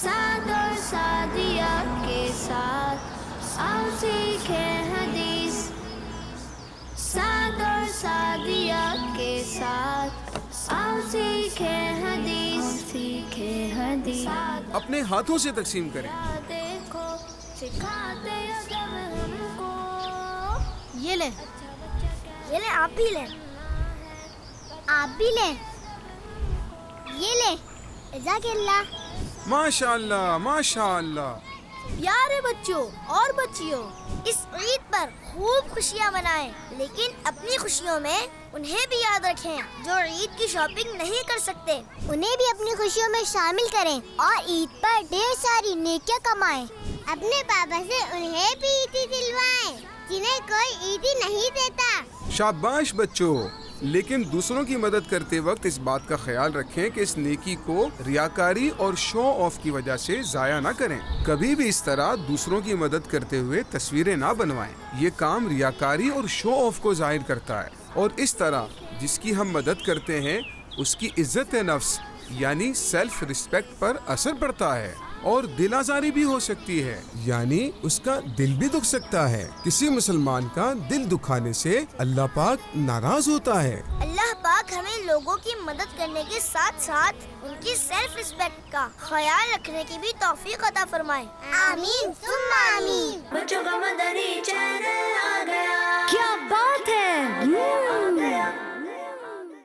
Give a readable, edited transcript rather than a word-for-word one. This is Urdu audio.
سعد اور سعدیہ کے ساتھ آؤ سیکھیں حدیث، سعد اور سعدیہ کے ساتھ آؤ سیکھیں حدیث، سیکھیں حدیث۔ اپنے ہاتھوں سے تقسیم کریں۔ دیکھو سکھاتے ادب ہم کو، یہ لیں، آپ بھی لیں، آپ بھی لیں، یہ لیں، جزاک اللہ۔ ماشاء اللہ ماشاء اللہ۔ پیارے بچوں اور بچیوں، اس عید پر خوب خوشیاں منائیں، لیکن اپنی خوشیوں میں انہیں بھی یاد رکھیں جو عید کی شاپنگ نہیں کر سکتے، انہیں بھی اپنی خوشیوں میں شامل کریں اور عید پر ڈھیر ساری نیکیاں کمائیں۔ اپنے پاپا سے انہیں بھی عیدی دلوائیں جنہیں کوئی عیدی نہیں دیتا۔ شاباش بچوں، لیکن دوسروں کی مدد کرتے وقت اس بات کا خیال رکھیں کہ اس نیکی کو ریاکاری اور شو آف کی وجہ سے ضائع نہ کریں۔ کبھی بھی اس طرح دوسروں کی مدد کرتے ہوئے تصویریں نہ بنوائیں، یہ کام ریاکاری اور شو آف کو ظاہر کرتا ہے، اور اس طرح جس کی ہم مدد کرتے ہیں اس کی عزت نفس یعنی سیلف رسپیکٹ پر اثر پڑتا ہے، اور دل آزاری بھی ہو سکتی ہے، یعنی اس کا دل بھی دکھ سکتا ہے۔ کسی مسلمان کا دل دکھانے سے اللہ پاک ناراض ہوتا ہے۔ اللہ پاک ہمیں لوگوں کی مدد کرنے کے ساتھ ساتھ ان کی سیلف رسپیکٹ کا خیال رکھنے کی بھی توفیق عطا فرمائے۔ آمین ثم آمین۔ بچوں کا مدنی چینل آ گیا۔ کیا بات ہے!